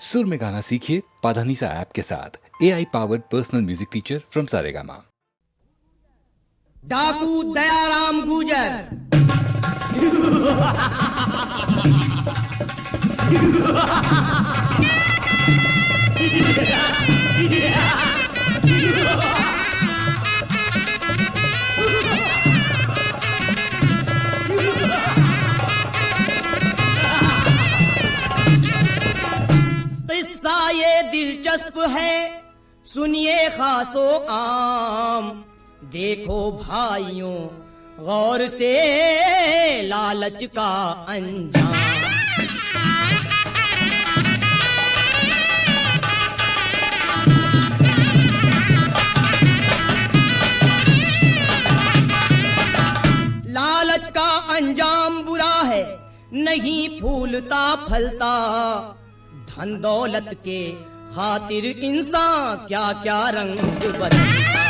सुर में गाना सीखिए पाधानीसा ऐप के साथ। AI powered personal music teacher from Saregama. डाकू दयाराम गुजर। किस्सा ये दिलचस्प है, सुनिए खासो आम। देखो भाइयों गौर से लालच का अंजाम। लालच का अंजाम बुरा है, नहीं फूलता फलता। धन दौलत के खातिर इंसान क्या क्या रंग बदलता।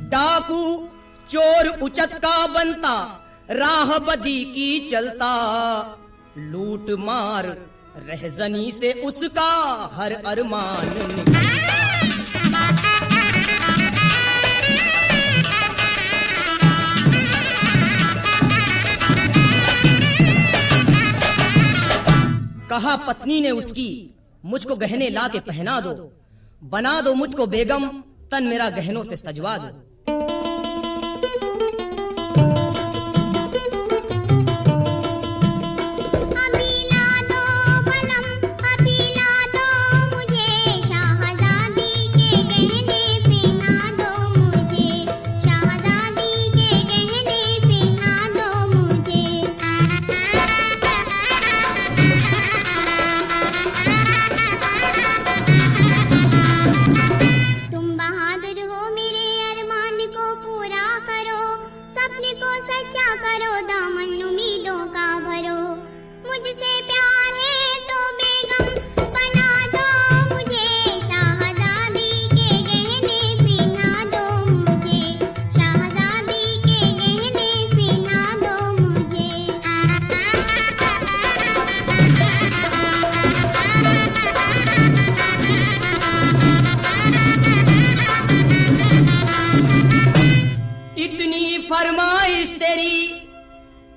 डाकू चोर उचक्का बनता, राह बदी की चलता। लूट मार रहजनी से उसका हर अरमान निकलता। कहा पत्नी ने उसकी, मुझको गहने ला के पहना दो। बना दो मुझको बेगम, तन मेरा गहनों से सजवा दो।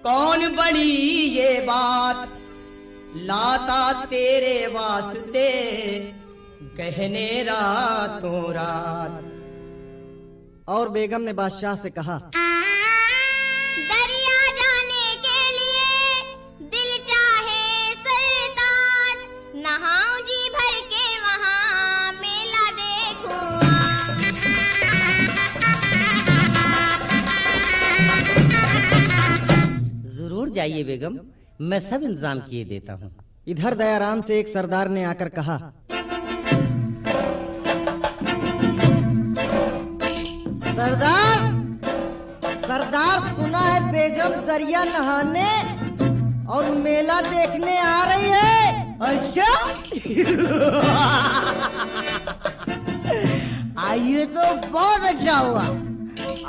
कौन बड़ी ये बात, लाता तेरे वास्ते गहने रातों रात। और बेगम ने बादशाह से कहा, दरिया जाने के लिए दिल चाहे सरताज। नहाऊं जी भर के वहाँ मेला देखूं। जरूर जाइए बेगम, मैं सब इंतजाम किए देता हूँ। इधर दयाराम से एक सरदार ने आकर कहा, सरदार सरदार सुना है बेगम दरिया नहाने और मेला देखने आ रही है। अच्छा आइए तो बहुत अच्छा हुआ।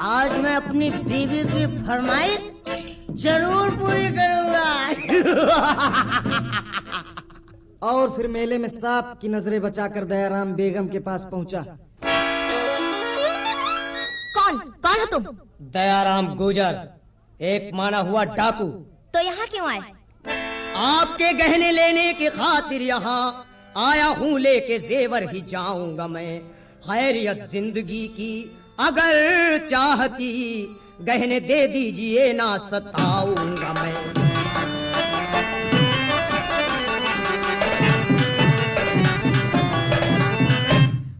आज मैं अपनी बीवी की फरमाइश जरूर पूरी करूंगा। और फिर मेले में सांप की नजरें बचाकर दयाराम बेगम के पास पहुंचा। कौन कौन हो तुम? दयाराम गुजर, एक माना हुआ डाकू। तो यहाँ क्यों आए? आपके गहने लेने की खातिर यहाँ आया हूँ, लेके जेवर ही जाऊंगा मैं। खैरियत जिंदगी की अगर चाहती, गहने दे दीजिए ना सताऊंगा मैं।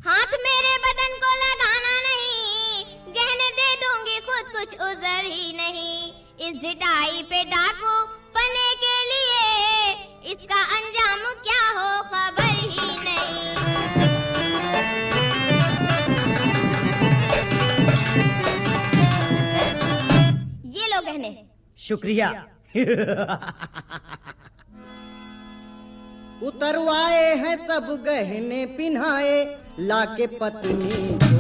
हाथ मेरे बदन को लगाना नहीं, गहने दे दूंगी खुद कुछ उजर ही नहीं। इस ढिठाई पे डाकू पने के लिए इसका अंजाम क्या हो खबर ही नहीं। ये लो गहने। शुक्रिया। उतरवाए हैं सब गहने पिन्हाए, लाके पत्नी को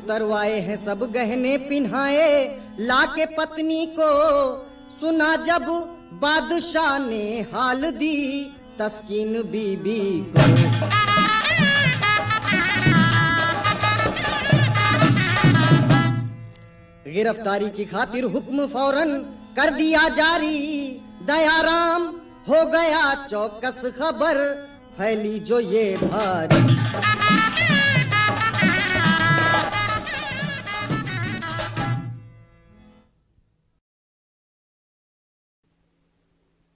उतरवाए हैं सब गहने पिन्हाए लाके पत्नी को। सुना जब बादशाह ने हाल दी तस्कीन बीबी को। गिरफ्तारी की खातिर हुक्म फौरन कर दिया जारी। दयाराम हो गया चौकस, खबर फैली जो ये भारी।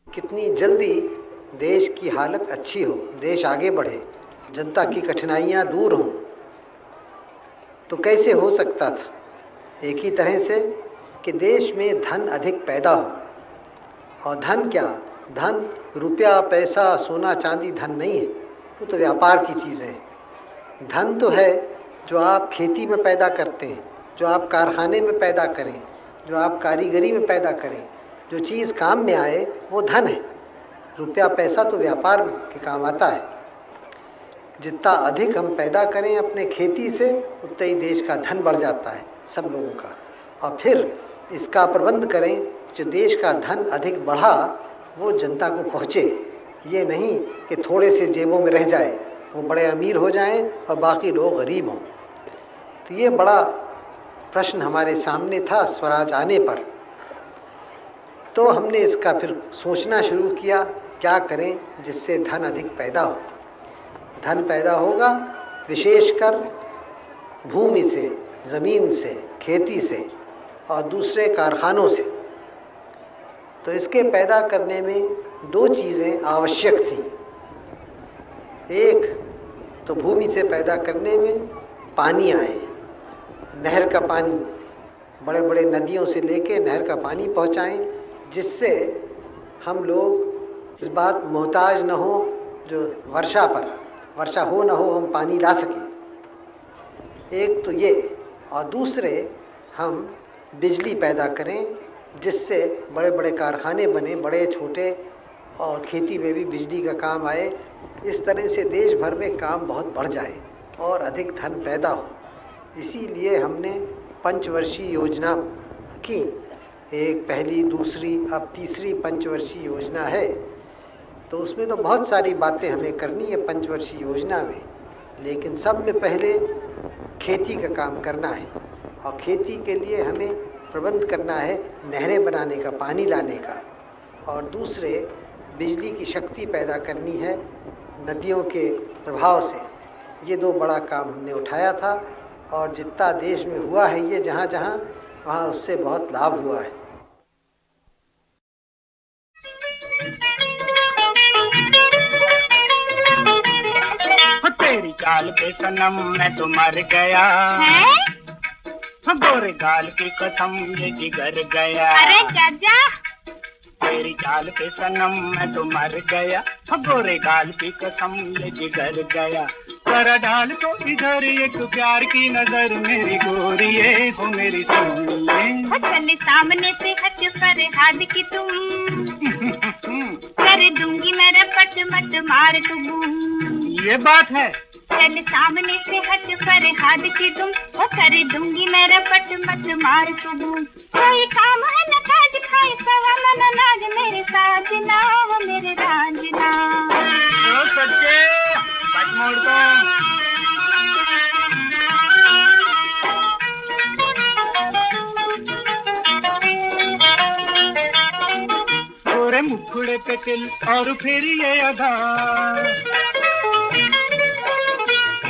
कितनी जल्दी देश की हालत अच्छी हो, देश आगे बढ़े, जनता की कठिनाइयाँ दूर हों, तो कैसे हो सकता था? एक ही तरह से कि देश में धन अधिक पैदा हो। और धन क्या? धन रुपया पैसा सोना चांदी धन नहीं है, वो तो व्यापार की चीज़ें हैं। धन तो है जो आप खेती में पैदा करते हैं, जो आप कारखाने में पैदा करें, जो आप कारीगरी में पैदा करें, जो चीज़ काम में आए वो धन है। रुपया पैसा तो व्यापार के काम आता है। जितना अधिक हम पैदा करें अपने खेती से उतना ही देश का धन बढ़ जाता है सब लोगों का। और फिर इसका प्रबंध करें जो देश का धन अधिक बढ़ा वो जनता को पहुँचे, ये नहीं कि थोड़े से जेबों में रह जाए, वो बड़े अमीर हो जाएं और बाकी लोग गरीब हों। तो ये बड़ा प्रश्न हमारे सामने था स्वराज आने पर। तो हमने इसका फिर सोचना शुरू किया क्या करें जिससे धन अधिक पैदा हो। धन पैदा होगा विशेषकर भूमि से, ज़मीन से, खेती से और दूसरे कारखानों से। तो इसके पैदा करने में दो चीज़ें आवश्यक थी। एक तो भूमि से पैदा करने में पानी आए, नहर का पानी, बड़े बड़े नदियों से लेके नहर का पानी पहुंचाएं, जिससे हम लोग इस बात मोहताज न हो जो वर्षा हो ना हो हम पानी ला सकें। एक तो ये, और दूसरे हम बिजली पैदा करें जिससे बड़े बड़े कारखाने बने, बड़े छोटे, और खेती में भी बिजली का काम आए। इस तरह से देश भर में काम बहुत बढ़ जाए और अधिक धन पैदा हो। इसीलिए हमने पंचवर्षीय योजना की। एक पहली, दूसरी, अब तीसरी पंचवर्षीय योजना है। तो उसमें तो बहुत सारी बातें हमें करनी है पंचवर्षीय योजना में, लेकिन सब में पहले खेती का काम करना है। और खेती के लिए हमें प्रबंध करना है नहरें बनाने का, पानी लाने का, और दूसरे बिजली की शक्ति पैदा करनी है नदियों के प्रभाव से। ये दो बड़ा काम हमने उठाया था और जितना देश में हुआ है ये जहाँ जहाँ, वहाँ उससे बहुत लाभ हुआ है। तेरी चाल पे सनम मैं तो मर गया है? गोरे गाल की कसम ये जिगर गया। अरे चाचा, तेरी चाल पे सनम मैं तो मर गया, गोरे गाल की कसम ये जिगर गया। जरा डाल तो इधर एक प्यार की नजर मेरी गोरिये हो मेरी सोनिए। चले सामने से हट पर हाथ की तुम कर दूंगी मेरा पट मत मार तुम। ये बात है। चल सामने से हट पर हाथ की तुम, वो कर दूंगी मेरा पट मत मार तुम। कोई काम है न काज खाए सवा मन नाज मेरे साथ ना वो मेरे रांझना। ओ सच्चे पट मोड़ दो। गोरे मुखड़े पे तिल और फिर ये अदा,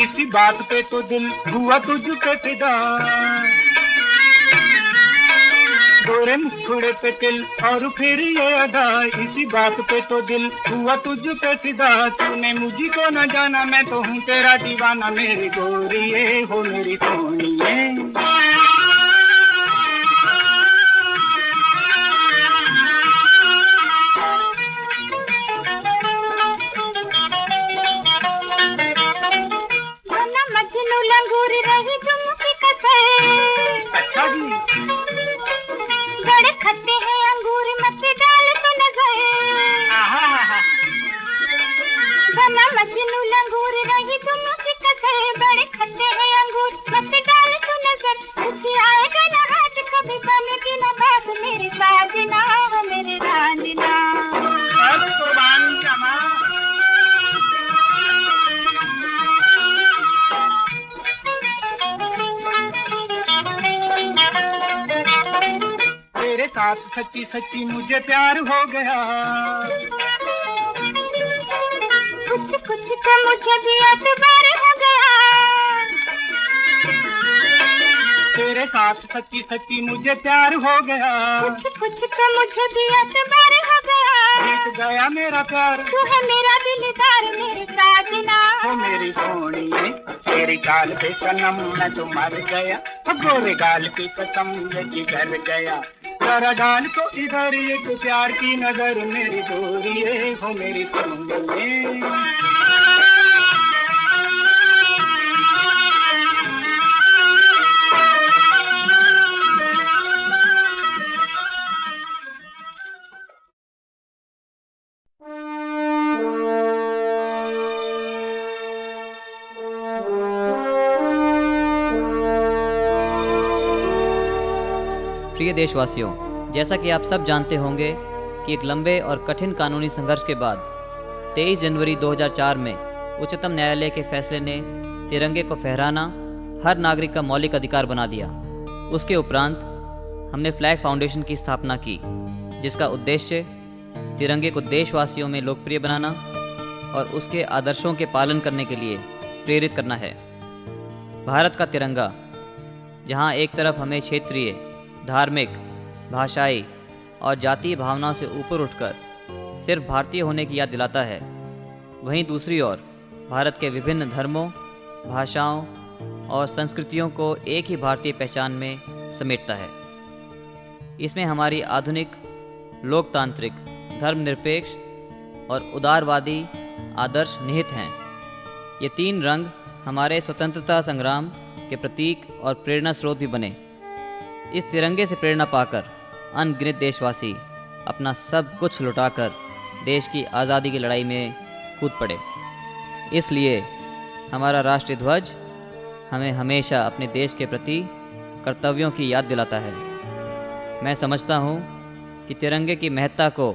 इसी बात पे तो दिल हुआ तुझ पे फिदा। गोरे मुखड़े पे तिल और फिर ये अदा, इसी बात पे तो दिल हुआ तुझ पे फिदा। तूने मुझको न जाना मैं तो हूँ तेरा दीवाना, मेरी गोरिये हो मेरी सोनिए। लंगूर रही तुम की कसर। अच्छा जी। बड़े खट्टे हैं अंगूर मत डाल तो नजर। बना मजनू लंगूर रही तुम की कसर। बड़े खट्टे हैं अंगूर मत डाल तो नजर कुछ आएगा न हाथ कभी बने की न बात मेरे साजना हो मेरे रांझना कुर्बान जमा तेरे साथ सच्ची सच्ची मुझे प्यार हो गया कुछ कुछ तो मुझे भी एतबार हो गया तेरे साथ सच्ची सच्ची मुझे प्यार हो गया कुछ कुछ तो मुझे भी एतबार हो गया जीत गया मेरा प्यार तू है मेरा दिलदार मेरे साजना हो मेरी सोनिए तेरी गाल पे सनम मैं तो मर गया गोरे गाल की कसम ये जिगर गया जरा डाल को इधर एक प्यार की नजर मेरी गोरिये हो मेरी सोनिए प्रिय देशवासियों, जैसा कि आप सब जानते होंगे कि एक लंबे और कठिन कानूनी संघर्ष के बाद 23 जनवरी 2004 में उच्चतम न्यायालय के फैसले ने तिरंगे को फहराना हर नागरिक का मौलिक अधिकार बना दिया। उसके उपरांत हमने फ्लैग फाउंडेशन की स्थापना की, जिसका उद्देश्य तिरंगे को देशवासियों में लोकप्रिय बनाना और उसके आदर्शों के पालन करने के लिए प्रेरित करना है। भारत का तिरंगा, जहां एक तरफ हमें क्षेत्रीय, धार्मिक, भाषाई और जातीय भावना से ऊपर उठकर सिर्फ भारतीय होने की याद दिलाता है, वहीं दूसरी ओर भारत के विभिन्न धर्मों, भाषाओं और संस्कृतियों को एक ही भारतीय पहचान में समेटता है। इसमें हमारी आधुनिक, लोकतांत्रिक, धर्मनिरपेक्ष और उदारवादी आदर्श निहित हैं। ये तीन रंग हमारे स्वतंत्रता संग्राम के प्रतीक और प्रेरणा स्रोत भी बने। इस तिरंगे से प्रेरणा पाकर अनगिनत देशवासी अपना सब कुछ लुटाकर देश की आज़ादी की लड़ाई में कूद पड़े। इसलिए हमारा राष्ट्रीय ध्वज हमें हमेशा अपने देश के प्रति कर्तव्यों की याद दिलाता है। मैं समझता हूँ कि तिरंगे की महत्ता को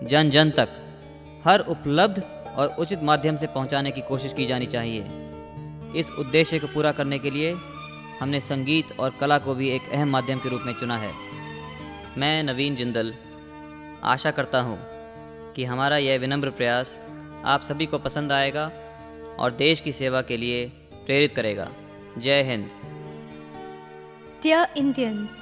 जन जन तक हर उपलब्ध और उचित माध्यम से पहुँचाने की कोशिश की जानी चाहिए। इस उद्देश्य को पूरा करने के लिए हमने संगीत और कला को भी एक अहम माध्यम के रूप में चुना है। मैं नवीन जिंदल आशा करता हूँ कि हमारा यह विनम्र प्रयास आप सभी को पसंद आएगा और देश की सेवा के लिए प्रेरित करेगा। जय Hind. Dear Indians,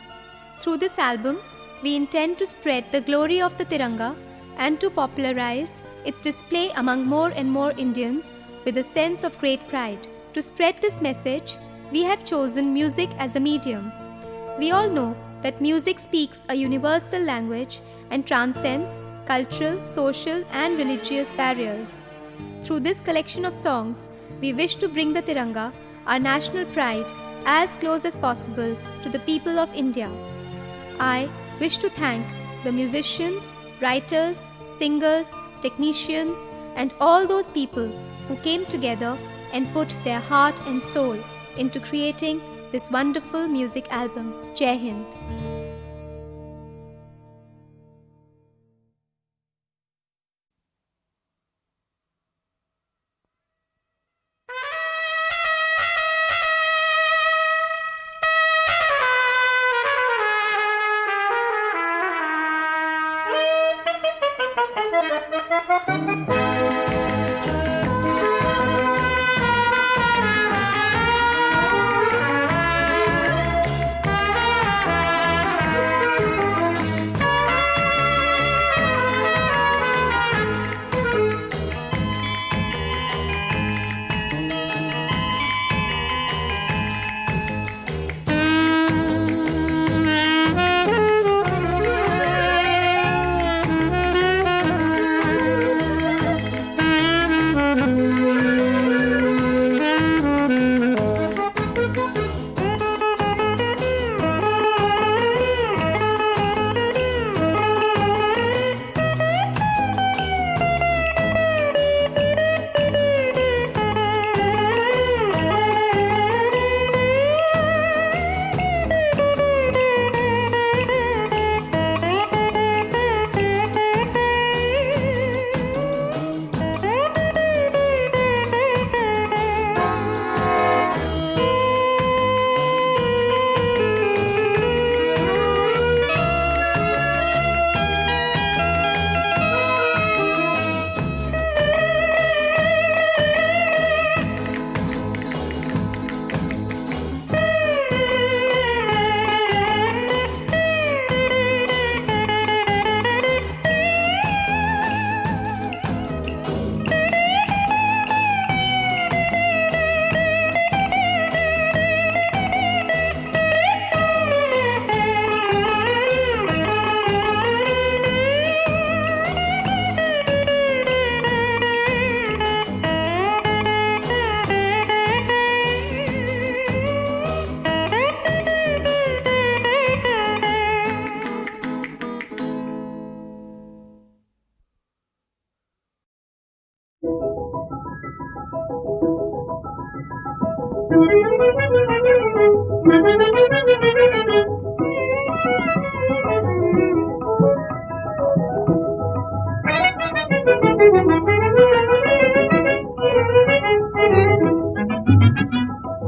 through this album, we intend to spread the glory of the Tiranga and to popularize its display among more and more Indians with a sense of great pride. To spread this message, we have chosen music as a medium. We all know that music speaks a universal language and transcends cultural, social, and religious barriers. Through this collection of songs, we wish to bring the Tiranga, our national pride, as close as possible to the people of India. I wish to thank the musicians, writers, singers, technicians, and all those people who came together and put their heart and soul into creating this wonderful music album. Jai Hind.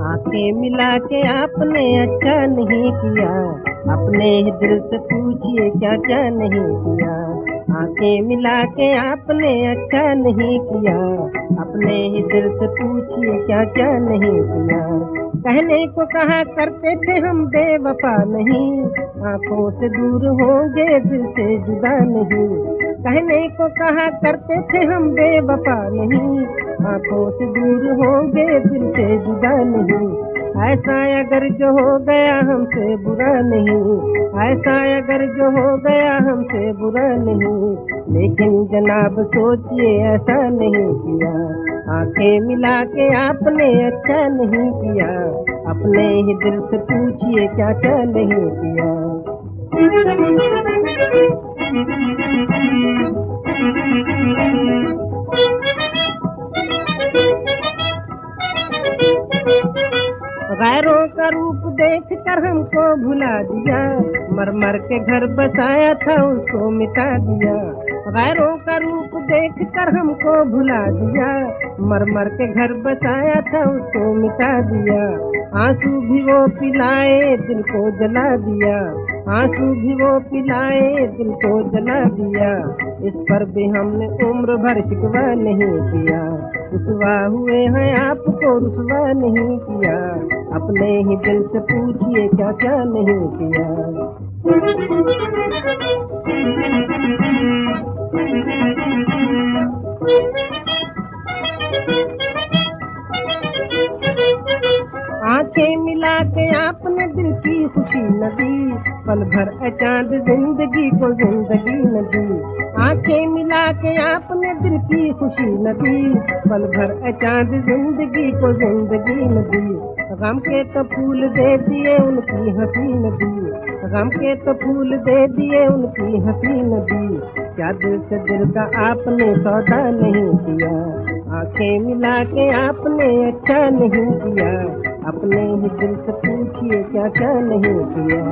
आंखें मिला के आपने अच्छा नहीं किया, अपने ही दिल से पूछिए क्या क्या नहीं किया। आंखें मिला के आपने अच्छा नहीं किया, अपने ही दिल से पूछिए क्या क्या नहीं किया। कहने को कहा करते थे हम बेवफा नहीं, आंखों से दूर होंगे दिल से जुदा नहीं। कहने को कहा करते थे हम बेवफा नहीं, आंखों से दूर होंगे दिल से जुदा नहीं। ऐसा अगर जो हो गया हमसे बुरा नहीं, ऐसा अगर जो हो गया हमसे बुरा नहीं, लेकिन जनाब सोचिए ऐसा नहीं किया। आंखें मिला के आपने अच्छा नहीं किया, अपने ही दिल से पूछिए क्या क्या नहीं किया। गैरों का रूप देख कर हमको भुला दिया, मर मर के घर बसाया था उसको मिटा दिया। गैरों का रूप देख कर हमको भुला दिया, मर मर के घर बसाया था उसको मिटा दिया। आंसू भी वो पिलाए दिल को जला दिया, आंसू भी वो पिलाए दिल को जला दिया। इस पर भी हमने उम्र भर शिकवा नहीं किया, रुसवा हुए हैं आपको रुसवा नहीं किया। अपने ही दिल से पूछिए क्या क्या नहीं किया। आंखें मिला के आपने दिल की खुशी न दी, पल भर चांद जिंदगी को जिंदगी न दी। आंखें मिला के आपने दिल की खुशी न दी, पल भर चांद जिंदगी को जिंदगी न दी। गम के तो फूल दे दिए उनकी हंसी न दी, गम के तो फूल दे दिए उनकी हंसी न दी। क्या दिल से दिल का आपने सौदा नहीं किया। आंखें मिला के आपने अच्छा नहीं किया, अपने ही दिल से पूछिए क्या क्या नहीं किया।